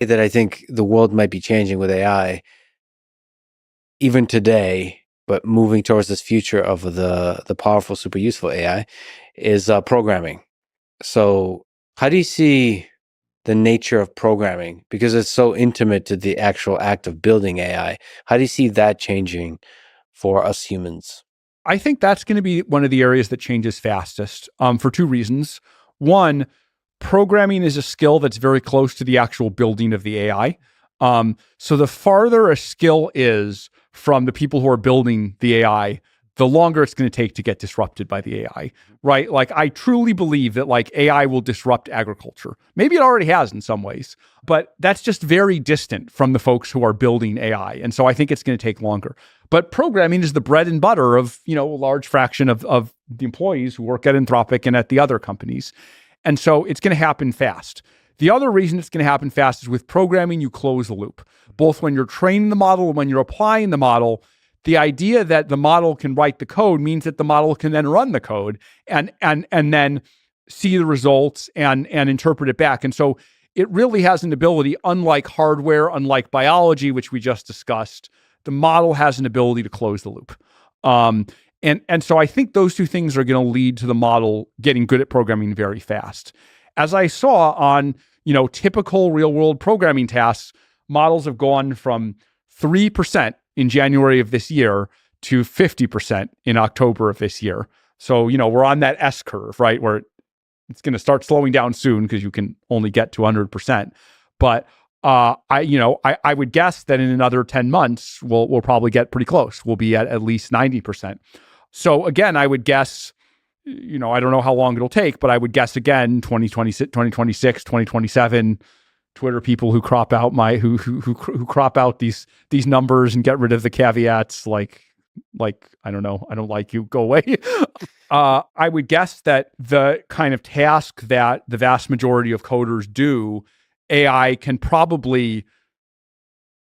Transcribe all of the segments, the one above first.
that I think the world might be changing with AI, even today, but moving towards this future of the powerful, super useful AI, is programming. So how do you see the nature of programming? Because it's so intimate to the actual act of building AI. How do you see that changing for us humans? I think that's going to be one of the areas that changes fastest for two reasons. One, programming is a skill that's very close to the actual building of the AI. So the farther a skill is from the people who are building the AI, the longer it's going to take to get disrupted by the AI, right? Like, I truly believe that like AI will disrupt agriculture. Maybe it already has in some ways, but that's just very distant from the folks who are building AI. And so I think it's going to take longer. But programming is the bread and butter of, a large fraction of the employees who work at Anthropic and at the other companies. And so it's going to happen fast. The other reason it's going to happen fast is with programming, you close the loop, both when you're training the model and when you're applying the model. The idea that the model can write the code means that the model can then run the code and then see the results and interpret it back. And so it really has an ability, unlike hardware, unlike biology, which we just discussed, the model has an ability to close the loop. And so I think those two things are going to lead to the model getting good at programming very fast. As I saw on, typical real world programming tasks, models have gone from 3% in January of this year to 50% in October of this year. So, we're on that S curve, right? Where it's going to start slowing down soon because you can only get to 100%. But I would guess that in another 10 months, we'll probably get pretty close. We'll be at least 90%. So again, I would guess, I don't know how long it'll take, but I would guess again, 2026, 2027, Twitter people who crop out who crop out these numbers and get rid of the caveats, like I don't know, I don't like you, go away. I would guess that the kind of task that the vast majority of coders do, AI can probably,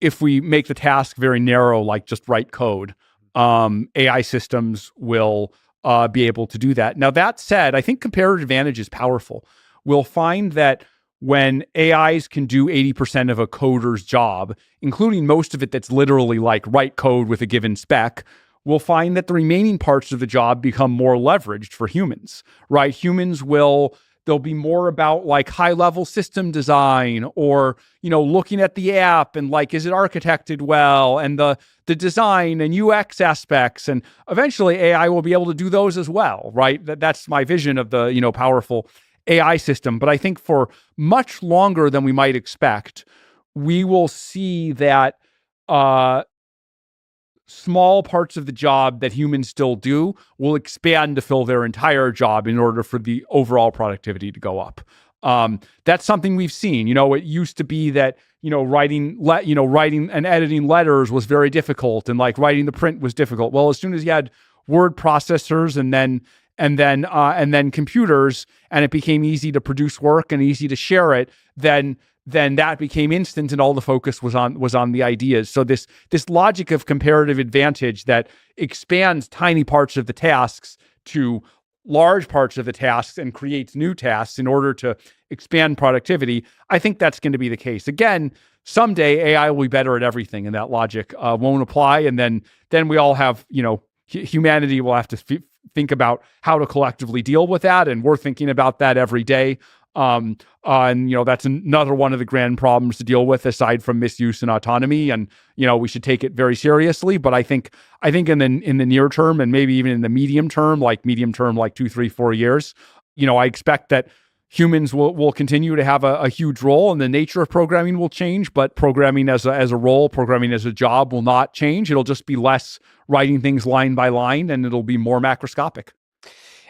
if we make the task very narrow, like just write code, AI systems will be able to do that. Now, that said, I think comparative advantage is powerful. We'll find that when AIs can do 80% of a coder's job, including most of it that's literally like write code with a given spec, we'll find that the remaining parts of the job become more leveraged for humans, right? They'll be more about like high-level system design or, looking at the app and like, is it architected well? And the design and UX aspects. And eventually AI will be able to do those as well, right? That's my vision of the, powerful AI system. But I think for much longer than we might expect, we will see that small parts of the job that humans still do will expand to fill their entire job in order for the overall productivity to go up. That's something we've seen. It used to be that, writing and editing letters was very difficult, and like writing the print was difficult. Well, as soon as you had word processors and then computers, and it became easy to produce work and easy to share it, then that became instant, and all the focus was on the ideas. So this logic of comparative advantage that expands tiny parts of the tasks to large parts of the tasks and creates new tasks in order to expand productivity, I think that's going to be the case. Again, someday AI will be better at everything, and that logic won't apply. And then we all have, humanity will have to think about how to collectively deal with that, and we're thinking about that every day. And that's another one of the grand problems to deal with, aside from misuse and autonomy. And we should take it very seriously. But I think in the near term, and maybe even in the medium term, like 2, 3, 4 years, I expect that humans will continue to have a huge role, and the nature of programming will change. But programming as a role, programming as a job will not change. It'll just be less writing things line by line, and it'll be more macroscopic.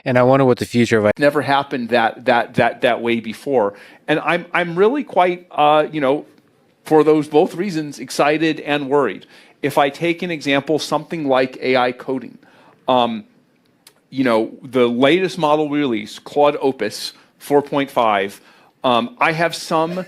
And I wonder what the future of never happened that way before. And I'm really quite, for those both reasons, excited and worried. If I take an example, something like AI coding, the latest model we released, Claude Opus 4.5, I have some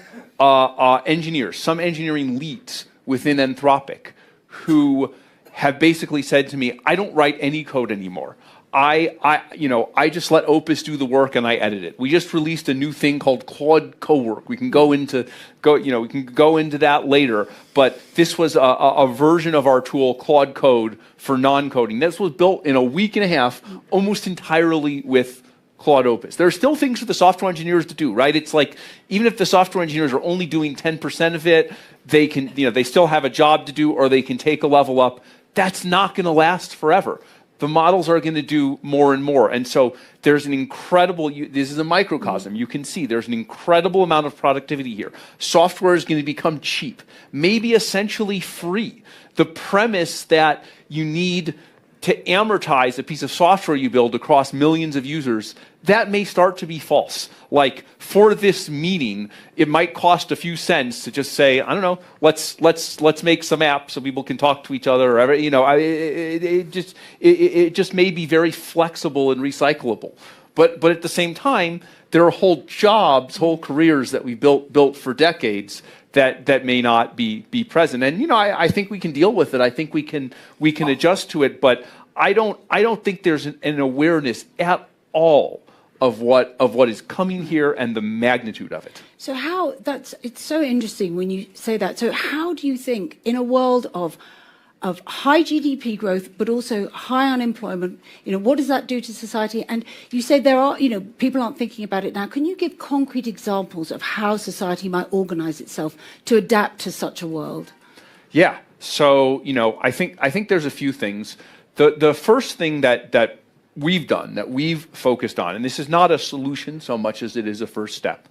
engineers, some engineering leads within Anthropic who have basically said to me, I don't write any code anymore. I just let Opus do the work and I edit it. We just released a new thing called Claude Code. We can go into that later. But this was a version of our tool, Claude Code, for non-coding. This was built in a week and a half, almost entirely with Claude Opus. There are still things for the software engineers to do, right? It's like, even if the software engineers are only doing 10% of it, they can, they still have a job to do, or they can take a level up. That's not going to last forever. The models are going to do more and more. And so there's an incredible, this is a microcosm. You can see there's an incredible amount of productivity here. Software is going to become cheap, maybe essentially free. The premise that you need to amortize a piece of software you build across millions of users, that may start to be false. Like, for this meeting, it might cost a few cents to just say, I don't know, let's make some apps so people can talk to each other. Or, it just may be very flexible and recyclable. But at the same time, there are whole jobs, whole careers that we built for decades that may not be present. And I think we can deal with it. I think we can adjust to it. But I don't think there's an awareness at all of what is coming here and the magnitude of it. So it's so interesting when you say that. So how do you think, in a world of high GDP growth, but also high unemployment, what does that do to society? And you say there are, people aren't thinking about it now. Can you give concrete examples of how society might organize itself to adapt to such a world? Yeah. So, I think there's a few things. The first thing that we've done, that we've focused on, and this is not a solution so much as it is a first step,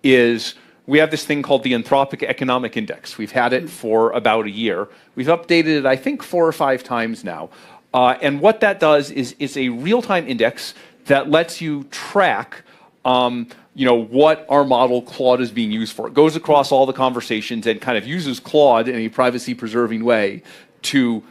is we have this thing called the Anthropic Economic Index. We've had it for about a year. We've updated it, I think, 4 or 5 times now. And what that does is it's a real-time index that lets you track what our model Claude is being used for. It goes across all the conversations and kind of uses Claude in a privacy-preserving way to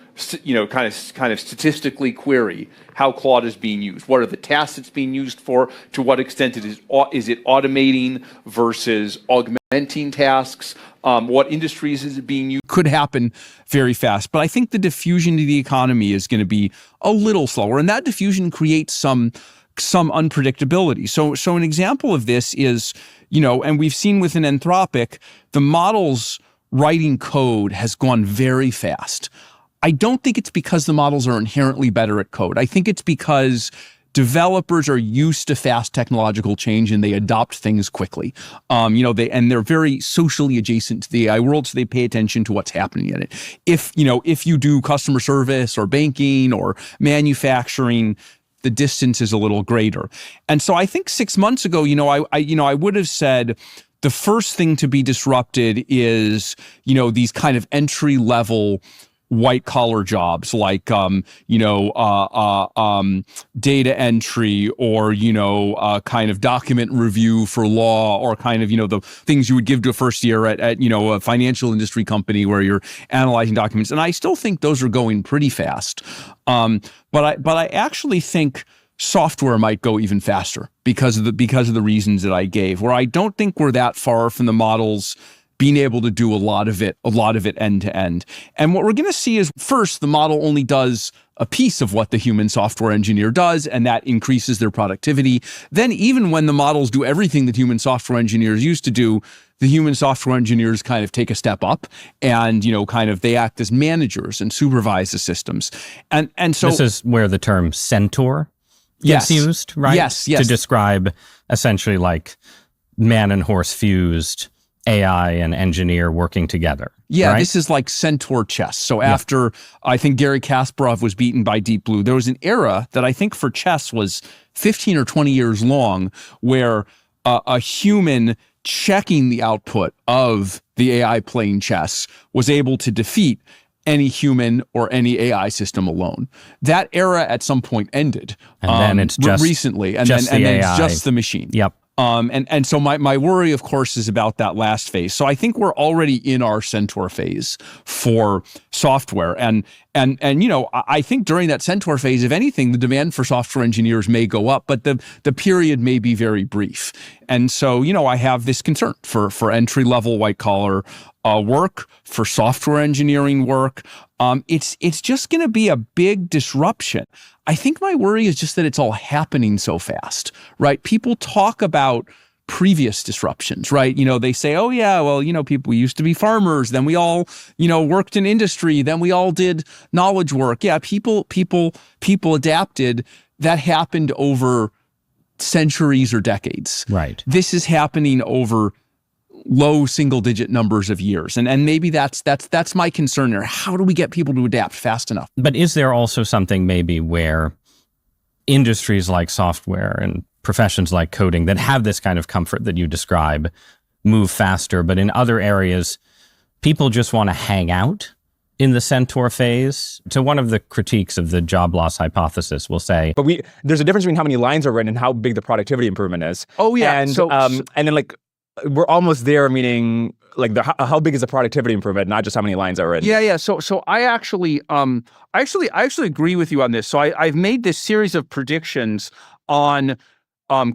kind of statistically query how Claude is being used. What are the tasks it's being used for? To what extent is it automating versus augmenting tasks? What industries is it being used? Could happen very fast. But I think the diffusion to the economy is going to be a little slower. And that diffusion creates some unpredictability. So an example of this is, and we've seen within Anthropic, the models writing code has gone very fast. I don't think it's because the models are inherently better at code. I think it's because developers are used to fast technological change and they adopt things quickly. They're very socially adjacent to the AI world, so they pay attention to what's happening in it. If you do customer service or banking or manufacturing, the distance is a little greater. And so I think 6 months ago, I would have said the first thing to be disrupted is, these kind of entry level white collar jobs like, data entry or, kind of document review for law or kind of, the things you would give to a first year at a financial industry company where you're analyzing documents. And I still think those are going pretty fast. But I actually think software might go even faster because of the reasons that I gave, where I don't think we're that far from the models being able to do a lot of it end to end. And what we're going to see is, first, the model only does a piece of what the human software engineer does, and that increases their productivity. Then even when the models do everything that human software engineers used to do, the human software engineers kind of take a step up and, they act as managers and supervise the systems. And so this is where the term centaur gets used, right? Yes. To describe essentially like man and horse fused AI and engineer working together. Yeah, right? This is like centaur chess. So after I think Garry Kasparov was beaten by Deep Blue, there was an era that I think for chess was 15 or 20 years long where a human checking the output of the AI playing chess was able to defeat any human or any AI system alone. That era at some point ended. And then it's just recently, and just then AI. it's just the machine. Yep. And so my worry, of course, is about that last phase. So I think we're already in our centaur phase for software. And I think during that centaur phase, if anything, the demand for software engineers may go up, but the period may be very brief. And so, I have this concern for entry-level white-collar work, for software engineering work. It's just going to be a big disruption. I think my worry is just that it's all happening so fast, right? People talk about previous disruptions, right? They say, oh yeah, well, we used to be farmers, then we all, worked in industry, then we all did knowledge work. Yeah, people adapted. That happened over centuries or decades. Right. This is happening over low single-digit numbers of years, and maybe that's my concern there. How do we get people to adapt fast enough? But is there also something maybe where industries like software and professions like coding that have this kind of comfort that you describe move faster, but in other areas, people just want to hang out in the centaur phase? So one of the critiques of the job loss hypothesis will say, but there's a difference between how many lines are written and how big the productivity improvement is. Oh yeah, and then like we're almost there, meaning like how big is the productivity improvement, not just how many lines are written. Yeah. So I actually agree with you on this. So I've made this series of predictions on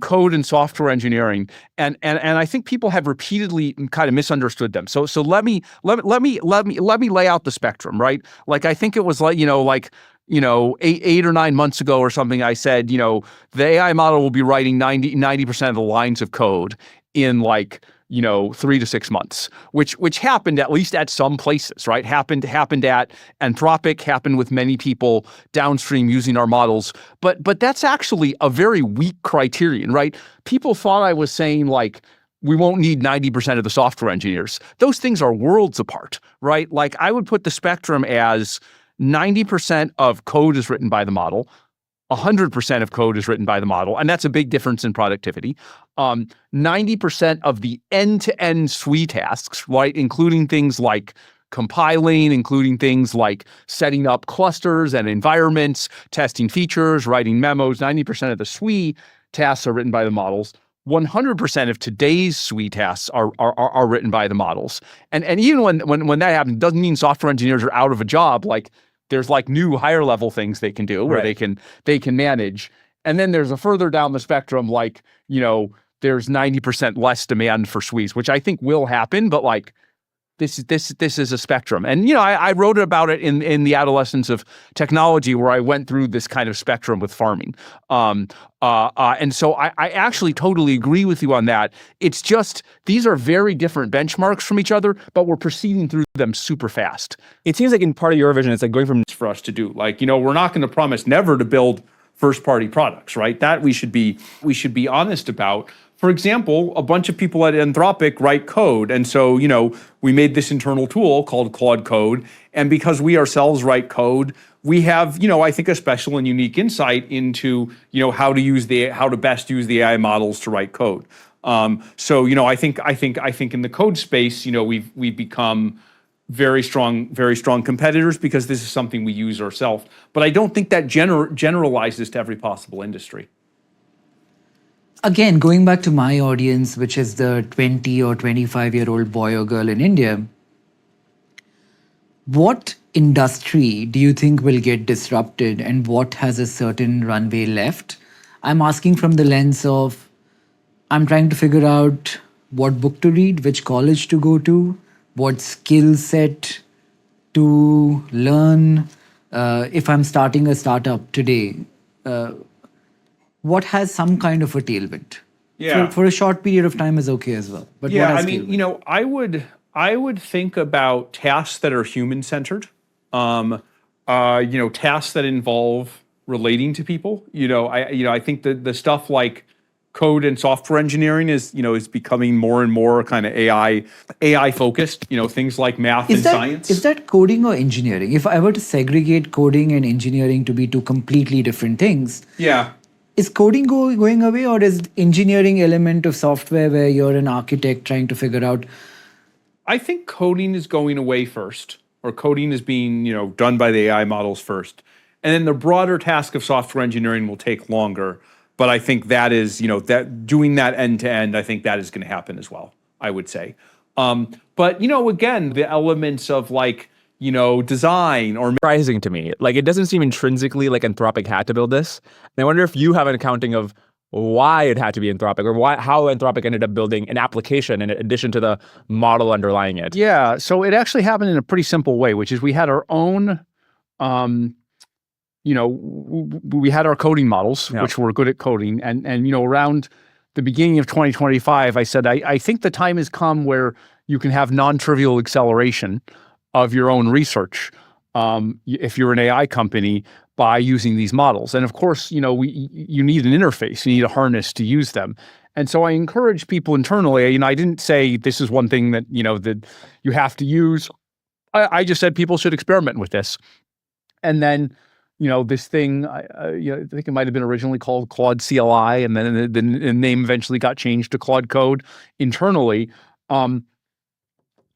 code and software engineering, and I think people have repeatedly kind of misunderstood them. So let me lay out the spectrum, right? Like I think it was like 8 or 9 months ago or something. I said the AI model will be writing 90% of the lines of code in 3 to 6 months, which happened at least at some places, right? Happened at Anthropic, happened with many people downstream using our models. But that's actually a very weak criterion, right? People thought I was saying we won't need 90% of the software engineers. Those things are worlds apart, right? Like I would put the spectrum as 90% of code is written by the model, 100% of code is written by the model, and that's a big difference in productivity. 90% of the end-to-end SWE tasks, right, including things like compiling, including things like setting up clusters and environments, testing features, writing memos, 90% of the SWE tasks are written by the models. 100% of today's SWE tasks are written by the models. And even when that happens, it doesn't mean software engineers are out of a job. There's new higher level things they can do where they can manage. And then there's a further down the spectrum, there's 90% less demand for SWEs, which I think will happen, but this is a spectrum. And I wrote about it in the adolescence of technology, where I went through this kind of spectrum with farming. And so I actually totally agree with you on that. It's just these are very different benchmarks from each other, but we're proceeding through them super fast. It seems like in part of your vision, it's going from for us to do. We're not going to promise never to build first-party products, right? That we should be honest about. For example, a bunch of people at Anthropic write code. And so, we made this internal tool called Claude Code. And because we ourselves write code, we have, I think a special and unique insight into, how to best use the AI models to write code. So, I think in the code space, we've become very strong competitors because this is something we use ourselves. But I don't think that generalizes to every possible industry. Again, going back to my audience, which is the 20 or 25-year-old boy or girl in India, what industry do you think will get disrupted and what has a certain runway left? I'm asking from the lens of, I'm trying to figure out what book to read, which college to go to, what skill set to learn. If I'm starting a startup today, what has some kind of a tailwind? Yeah. For a short period of time is okay as well. But yeah, what has tailwind? I would think about tasks that are human-centered, tasks that involve relating to people. I think that the stuff like code and software engineering is becoming more and more kind of AI focused. Things like math and science. Is that coding or engineering? If I were to segregate coding and engineering to be two completely different things, yeah. Is coding going away, or is engineering element of software where you're an architect trying to figure out? I think coding is going away first, or coding is being done by the AI models first, and then the broader task of software engineering will take longer. But I think that is that doing that end to end, I think that is going to happen as well, I would say. But again, the elements of design or surprising to me. It doesn't seem intrinsically like Anthropic had to build this. And I wonder if you have an accounting of why it had to be Anthropic, or how Anthropic ended up building an application in addition to the model underlying it. Yeah, so it actually happened in a pretty simple way, which is we had our own we had our coding models, which were good at coding. And around the beginning of 2025, I said, I think the time has come where you can have non-trivial acceleration of your own research if you're an AI company by using these models. And of course, you need an interface, you need a harness to use them. And so I encourage people internally, I didn't say this is one thing that, that you have to use. I just said people should experiment with this. And then, this thing, I think it might have been originally called Claude CLI, and then the name eventually got changed to Claude Code internally,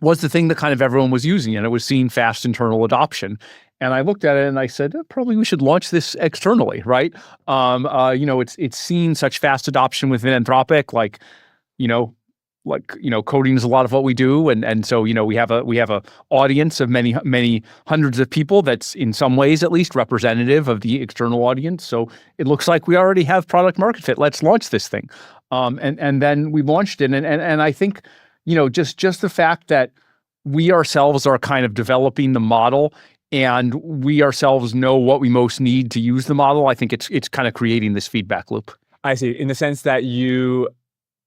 was the thing that kind of everyone was using, and it was seeing fast internal adoption. And I looked at it and I said, probably we should launch this externally, right? It's seen such fast adoption within Anthropic, coding is a lot of what we do, and so we have a audience of many hundreds of people that's in some ways at least representative of the external audience. So it looks like we already have product market fit. Let's launch this thing, and then we launched it, and I think just the fact that we ourselves are kind of developing the model, and we ourselves know what we most need to use the model, I think it's kind of creating this feedback loop. I see. In the sense that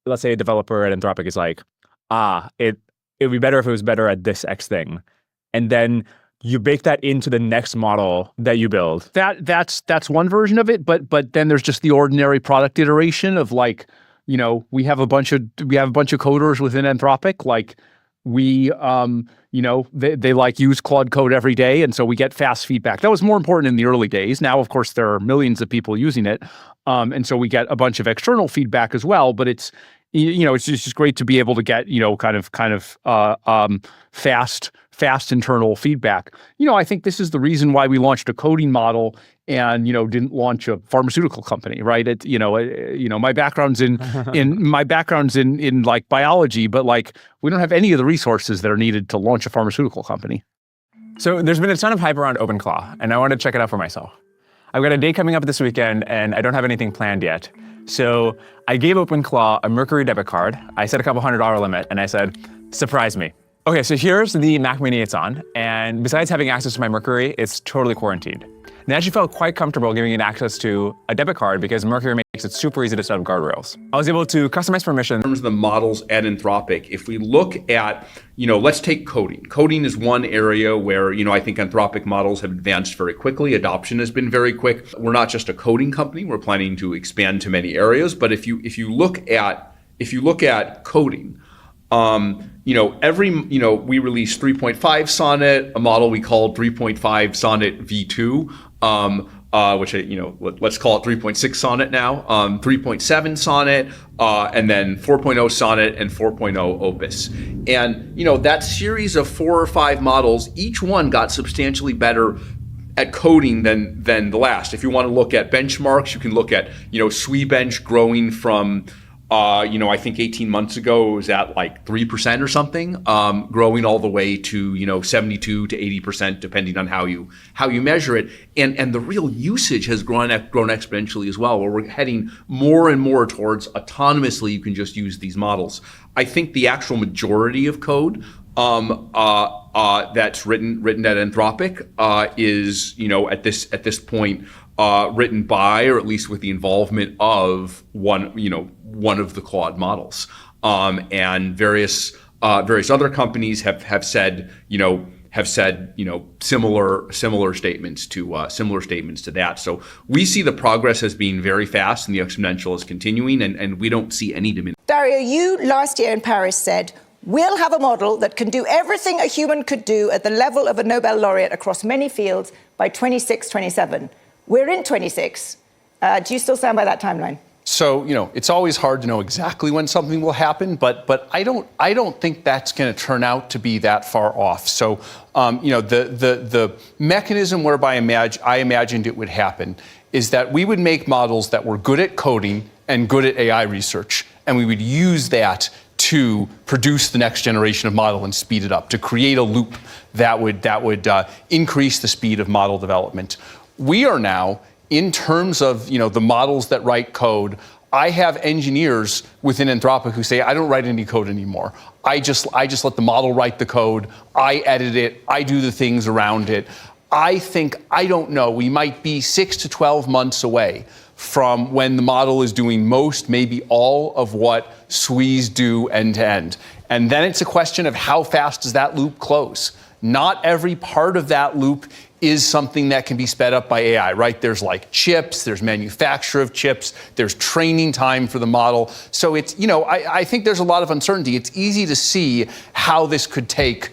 let's say a developer at Anthropic is like, it would be better if it was better at this X thing. And then you bake that into the next model that you build. That's one version of it, but then there's just the ordinary product iteration of we have a bunch of coders within Anthropic, they use Claude Code every day, and so we get fast feedback. That was more important in the early days. Now, of course, there are millions of people using it, and so we get a bunch of external feedback as well. But it's just great to be able to get fast internal feedback. I think this is the reason why we launched a coding model and didn't launch a pharmaceutical company, right? My background's in biology, but we don't have any of the resources that are needed to launch a pharmaceutical company. So there's been a ton of hype around OpenClaw, and I want to check it out for myself. I've got a day coming up this weekend, and I don't have anything planned yet. So I gave OpenClaw a Mercury debit card. I set a couple $100 limit, and I said, surprise me. Okay, so here's the Mac Mini it's on, and besides having access to my Mercury, it's totally quarantined. And I actually felt quite comfortable giving it access to a debit card because Mercury makes it super easy to set up guardrails. I was able to customize permissions. In terms of the models at Anthropic, if we look at, let's take coding. Coding is one area where, I think Anthropic models have advanced very quickly. Adoption has been very quick. We're not just a coding company. We're planning to expand to many areas. But if you look at coding, we released 3.5 Sonnet, a model we called 3.5 Sonnet V2, which let's call it 3.6 Sonnet now, 3.7 Sonnet, and then 4.0 Sonnet and 4.0 Opus. And that series of 4 or 5 models, each one got substantially better at coding than the last. If you want to look at benchmarks, you can look at SWE-bench growing from I think 18 months ago it was at 3% or something, growing all the way to 72 to 80%, depending on how you measure it. And the real usage has grown exponentially as well, where we're heading more and more towards autonomously. You can just use these models. I think the actual majority of code that's written at Anthropic is at this point written by, or at least with the involvement of one of the Claude models, and various other companies have said similar statements to that. So we see the progress as being very fast, and the exponential is continuing, and we don't see any diminishing. Dario, you last year in Paris said, we'll have a model that can do everything a human could do at the level of a Nobel laureate across many fields by 26, 27. We're in 26. Do you still stand by that timeline? So, it's always hard to know exactly when something will happen, but I don't think that's going to turn out to be that far off. So, the mechanism whereby I imagined it would happen is that we would make models that were good at coding and good at AI research, and we would use that to produce the next generation of model and speed it up, to create a loop that would increase the speed of model development. We are now, in terms of the models that write code, I have engineers within Anthropic who say, I don't write any code anymore. I just let the model write the code. I edit it. I do the things around it. I don't know, we might be 6 to 12 months away from when the model is doing most, maybe all of what SWEs do end to end. And then it's a question of how fast does that loop close? Not every part of that loop is something that can be sped up by AI, right? There's like chips, there's manufacture of chips, there's training time for the model. So it's, I think there's a lot of uncertainty. It's easy to see how this could take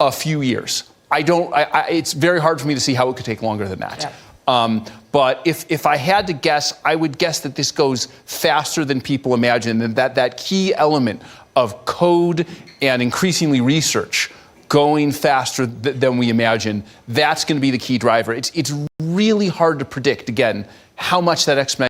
a few years. It's very hard for me to see how it could take longer than that. Yeah. But if I had to guess, I would guess that this goes faster than people imagine, and that key element of code and increasingly research going faster than we imagine, that's going to be the key driver. It's really hard to predict, again, how much that exponential